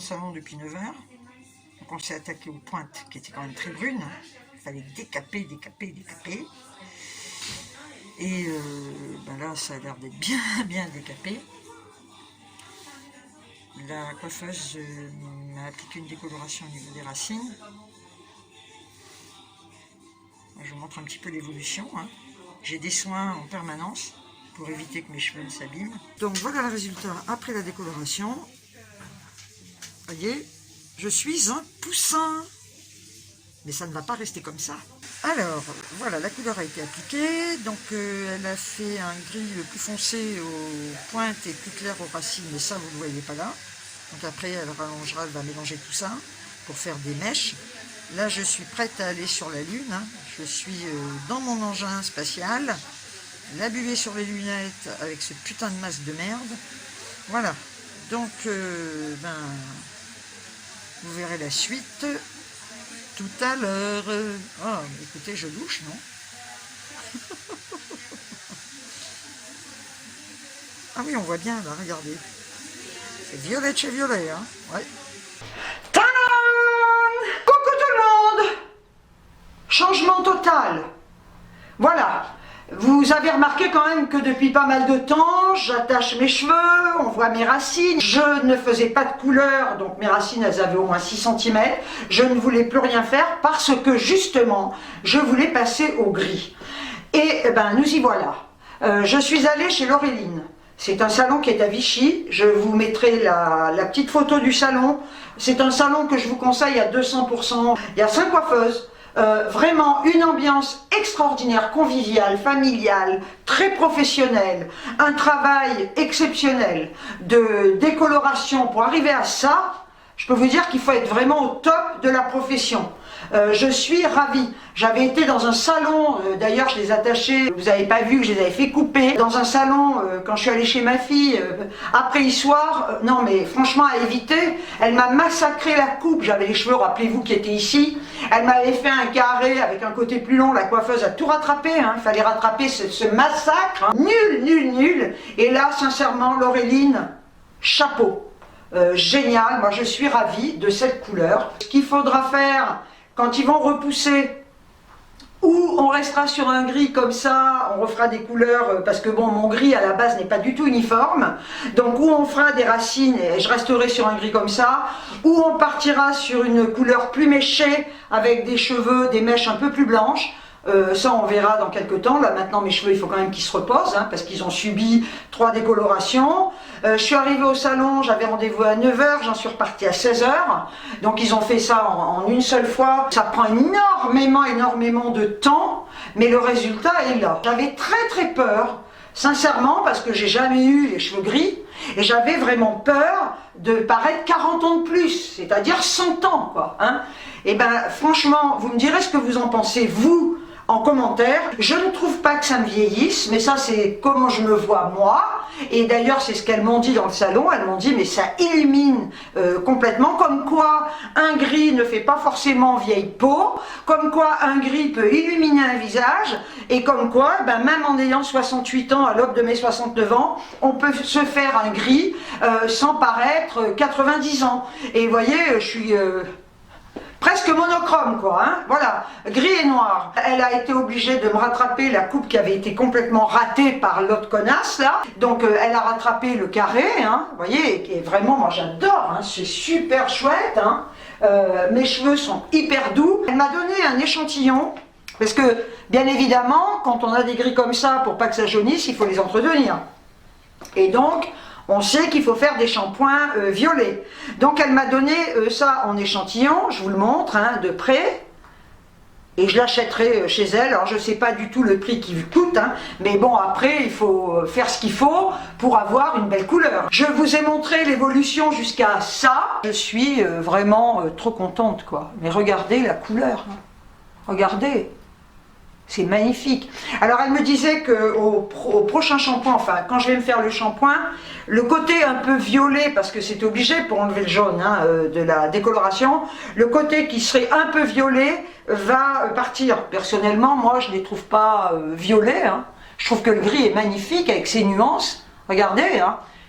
salon depuis 9 heures. Donc on s'est attaqué aux pointes qui étaient quand même très brunes. Il fallait décaper. Et là, ça a l'air d'être bien décapé. La coiffeuse m'a appliqué une décoloration au niveau des racines. Je vous montre un petit peu l'évolution. J'ai des soins en permanence pour éviter que mes cheveux ne s'abîment. Donc voilà le résultat après la décoloration. Voyez, je suis un poussin. Mais ça ne va pas rester comme ça. Alors, voilà, la couleur a été appliquée. Donc, elle a fait un gris le plus foncé aux pointes et plus clair aux racines. Mais ça, vous ne le voyez pas là. Donc après, elle rallongera, elle va mélanger tout ça pour faire des mèches. Là, je suis prête à aller sur la Lune. Je suis dans mon engin spatial. La buée sur les lunettes avec ce putain de masque de merde. Voilà. Donc, vous verrez la suite tout à l'heure. Oh, écoutez, je louche, non? Ah oui, on voit bien, là, regardez. C'est violet chez violet, hein. Ouais. Tadam! Coucou tout le monde! Changement total. Voilà. Vous avez remarqué quand même que depuis pas mal de temps, j'attache mes cheveux, on voit mes racines. Je ne faisais pas de couleur, donc mes racines, elles avaient au moins 6 cm. Je ne voulais plus rien faire parce que justement, je voulais passer au gris. Et nous y voilà. Je suis allée chez Laureline. C'est un salon qui est à Vichy. Je vous mettrai la petite photo du salon. C'est un salon que je vous conseille à 200%. Il y a 5 coiffeuses. Vraiment une ambiance extraordinaire, conviviale, familiale, très professionnelle, un travail exceptionnel de décoloration pour arriver à ça. Je peux vous dire qu'il faut être vraiment au top de la profession. Je suis ravie. J'avais été dans un salon, d'ailleurs je les attachais, vous n'avez pas vu que je les avais fait couper, dans un salon quand je suis allée chez ma fille, après histoire, non mais franchement à éviter, elle m'a massacré la coupe, j'avais les cheveux, rappelez-vous, qui étaient ici, elle m'avait fait un carré avec un côté plus long, la coiffeuse a tout rattrapé, il fallait rattraper ce massacre, nul, et là sincèrement Laureline, chapeau, génial, moi je suis ravie de cette couleur. Ce qu'il faudra faire quand ils vont repousser, ou on restera sur un gris comme ça, on refera des couleurs, parce que bon, mon gris à la base n'est pas du tout uniforme, donc ou on fera des racines et je resterai sur un gris comme ça, ou on partira sur une couleur plus méchée, avec des cheveux, des mèches un peu plus blanches. Ça on verra dans quelques temps. Là maintenant mes cheveux il faut quand même qu'ils se reposent parce qu'ils ont subi 3 décolorations. Je suis arrivée au salon, j'avais rendez-vous à 9 h, j'en suis repartie à 16 h. Donc ils ont fait ça en une seule fois. Ça prend énormément de temps, mais le résultat est là. J'avais très peur, sincèrement, parce que j'ai jamais eu les cheveux gris et j'avais vraiment peur de paraître 40 ans de plus, c'est-à-dire 100 ans quoi. Et franchement, vous me direz ce que vous en pensez vous en commentaire. Je ne trouve pas que ça me vieillisse, mais ça c'est comment je me vois moi. Et d'ailleurs c'est ce qu'elles m'ont dit dans le salon, elles m'ont dit mais ça illumine complètement, comme quoi un gris ne fait pas forcément vieille peau, comme quoi un gris peut illuminer un visage, et comme quoi même en ayant 68 ans, à l'aube de mes 69 ans, on peut se faire un gris sans paraître 90 ans. Et vous voyez, je suis... presque monochrome quoi, voilà, gris et noir. Elle a été obligée de me rattraper la coupe qui avait été complètement ratée par l'autre connasse là. Donc elle a rattrapé le carré, vous voyez, qui est vraiment, moi j'adore, c'est super chouette. Mes cheveux sont hyper doux. Elle m'a donné un échantillon, parce que bien évidemment, quand on a des gris comme ça, pour pas que ça jaunisse, il faut les entretenir. Et donc, on sait qu'il faut faire des shampoings violets. Donc elle m'a donné ça en échantillon, je vous le montre de près. Et je l'achèterai chez elle. Alors je ne sais pas du tout le prix qu'il coûte, mais bon après il faut faire ce qu'il faut pour avoir une belle couleur. Je vous ai montré l'évolution jusqu'à ça. Je suis vraiment trop contente quoi. Mais regardez la couleur, regardez. C'est magnifique. Alors elle me disait qu'au prochain shampoing, enfin quand je vais me faire le shampoing, le côté un peu violet, parce que c'est obligé pour enlever le jaune de la décoloration, le côté qui serait un peu violet va partir. Personnellement, moi je ne les trouve pas violets. Je trouve que le gris est magnifique avec ses nuances. Regardez,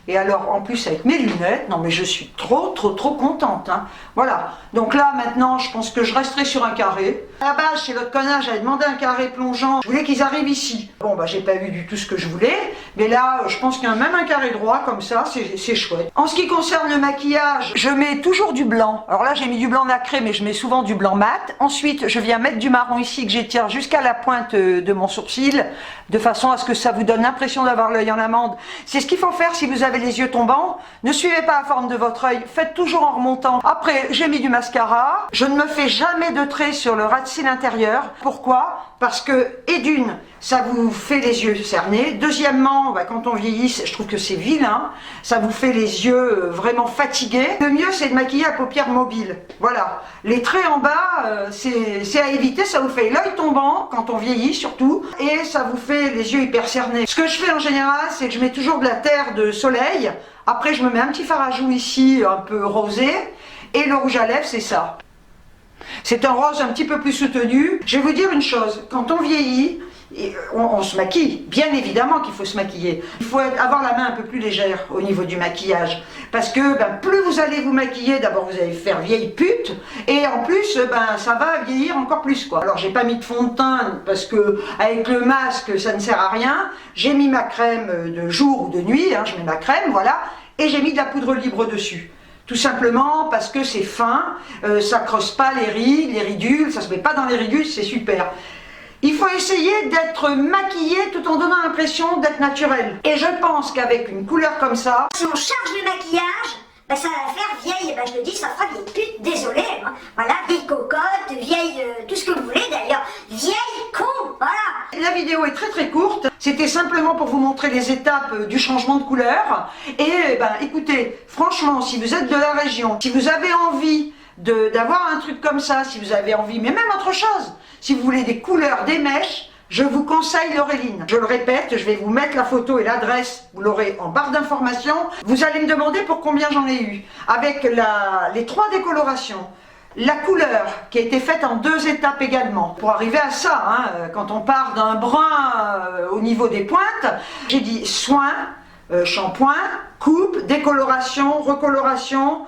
Et alors, en plus, avec mes lunettes, non mais je suis trop contente. Hein. Voilà. Donc là, maintenant, je pense que je resterai sur un carré. À la base, chez l'autre connard, j'avais demandé un carré plongeant. Je voulais qu'ils arrivent ici. Bon, bah, j'ai pas eu du tout ce que je voulais. Mais là, je pense qu'un même un carré droit, comme ça, c'est chouette. En ce qui concerne le maquillage, je mets toujours du blanc. Alors là, j'ai mis du blanc nacré, mais je mets souvent du blanc mat. Ensuite, je viens mettre du marron ici, que j'étire jusqu'à la pointe de mon sourcil, de façon à ce que ça vous donne l'impression d'avoir l'œil en amande. C'est ce qu'il faut faire si vous avez les yeux tombants. Ne suivez pas la forme de votre œil, faites toujours en remontant. Après, j'ai mis du mascara. Je ne me fais jamais de trait sur le ras de cils intérieur. Pourquoi? Parce que, et d'une, ça vous fait les yeux cernés. Deuxièmement, bah, quand on vieillit, je trouve que c'est vilain. Ça vous fait les yeux vraiment fatigués. Le mieux, c'est de maquiller à paupières mobiles. Voilà. Les traits en bas, c'est à éviter. Ça vous fait l'œil tombant, quand on vieillit surtout. Et ça vous fait les yeux hyper cernés. Ce que je fais en général, c'est que je mets toujours de la terre de soleil. Après, je me mets un petit fard à joues ici, un peu rosé. Et le rouge à lèvres, c'est ça. C'est un rose un petit peu plus soutenu. Je vais vous dire une chose, quand on vieillit, on se maquille, bien évidemment qu'il faut se maquiller. Il faut avoir la main un peu plus légère au niveau du maquillage. Parce que plus vous allez vous maquiller, d'abord vous allez faire vieille pute, et en plus ça va vieillir encore plus quoi. Alors j'ai pas mis de fond de teint parce que avec le masque ça ne sert à rien. J'ai mis ma crème de jour ou de nuit, hein, je mets ma crème, voilà, et j'ai mis de la poudre libre dessus. Tout simplement parce que c'est fin, ça creuse pas les rides, les ridules, ça se met pas dans les ridules, c'est super. Il faut essayer d'être maquillé tout en donnant l'impression d'être naturel. Et je pense qu'avec une couleur comme ça, si on charge le maquillage, ça va faire vieille, je le dis, ça fera vieille pute, désolé, hein. Voilà, vieille cocotte, vieille, tout ce que vous voulez d'ailleurs, vieille con, voilà. La vidéo est très courte, c'était simplement pour vous montrer les étapes du changement de couleur. Et écoutez, franchement, si vous êtes de la région, si vous avez envie d'avoir un truc comme ça, si vous avez envie, mais même autre chose, si vous voulez des couleurs, des mèches, je vous conseille l'Aureline. Je le répète, je vais vous mettre la photo et l'adresse, vous l'aurez en barre d'informations. Vous allez me demander pour combien j'en ai eu. Avec les 3 décolorations, la couleur qui a été faite en 2 étapes également. Pour arriver à ça, hein, quand on part d'un brun au niveau des pointes, j'ai dit soin, shampoing, coupe, décoloration, recoloration,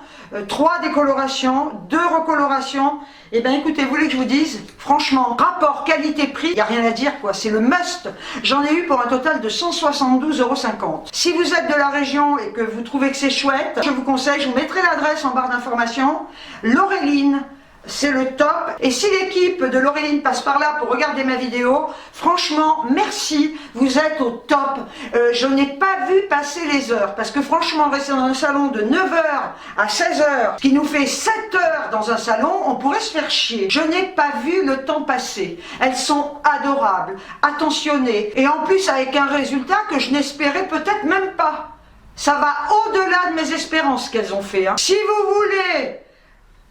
3 décolorations, 2 recolorations. Et bien écoutez, vous voulez que je vous dise, franchement, rapport qualité-prix, il n'y a rien à dire quoi, c'est le must. J'en ai eu pour un total de 172,50 €. Si vous êtes de la région et que vous trouvez que c'est chouette, je vous conseille, je vous mettrai l'adresse en barre d'informations, l'Aureline. C'est le top. Et si l'équipe de l'Aureline passe par là pour regarder ma vidéo, franchement, merci, vous êtes au top. Je n'ai pas vu passer les heures, parce que franchement, rester dans un salon de 9 h à 16 h, ce qui nous fait 7 heures dans un salon, on pourrait se faire chier. Je n'ai pas vu le temps passer. Elles sont adorables, attentionnées, et en plus avec un résultat que je n'espérais peut-être même pas. Ça va au-delà de mes espérances qu'elles ont fait. Hein. Si vous voulez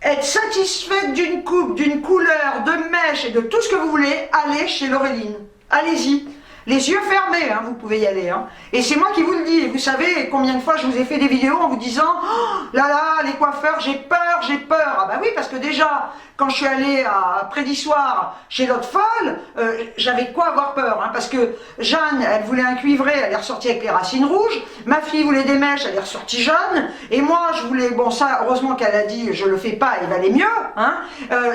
être satisfaite d'une coupe, d'une couleur, de mèche et de tout ce que vous voulez, allez chez l'Aureline. Allez-y. Les yeux fermés, hein, vous pouvez y aller. Hein. Et c'est moi qui vous le dis. Et vous savez combien de fois je vous ai fait des vidéos en vous disant oh, là là, les coiffeurs, j'ai peur, j'ai peur. Ah bah oui, parce que déjà, quand je suis allée après d'histoire chez l'autre folle, j'avais de quoi avoir peur. Hein, parce que Jeanne, elle voulait un cuivré, elle est ressortie avec les racines rouges. Ma fille voulait des mèches, elle est ressortie jaune. Et moi, je voulais, bon ça, heureusement qu'elle a dit, je le fais pas, il valait mieux. Hein.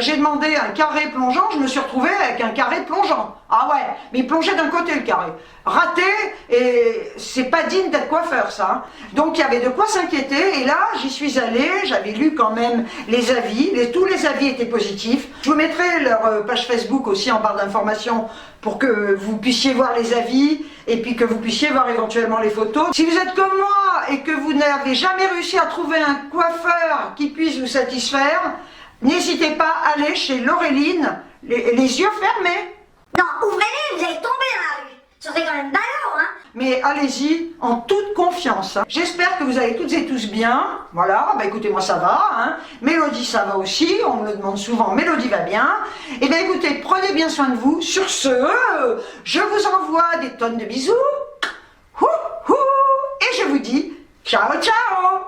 J'ai demandé un carré plongeant, je me suis retrouvée avec un carré plongeant. Ah ouais, mais il plongeait d'un côté le carré. Raté, et c'est pas digne d'être coiffeur ça. Hein. Donc il y avait de quoi s'inquiéter, et là j'y suis allée, j'avais lu quand même les avis, tous les avis étaient positifs. Je vous mettrai leur page Facebook aussi en barre d'informations pour que vous puissiez voir les avis, et puis que vous puissiez voir éventuellement les photos. Si vous êtes comme moi, et que vous n'avez jamais réussi à trouver un coiffeur qui puisse vous satisfaire, n'hésitez pas à aller chez l'Aureline, les yeux fermés. Non, ouvrez-les, vous allez tomber dans la rue. Ça serait quand même ballot, hein. Mais allez-y en toute confiance. Hein. J'espère que vous allez toutes et tous bien. Voilà, bah écoutez, moi ça va. Hein. Mélodie, ça va aussi. On me le demande souvent, Mélodie va bien. Et bien écoutez, prenez bien soin de vous. Sur ce, je vous envoie des tonnes de bisous. Et je vous dis ciao, ciao.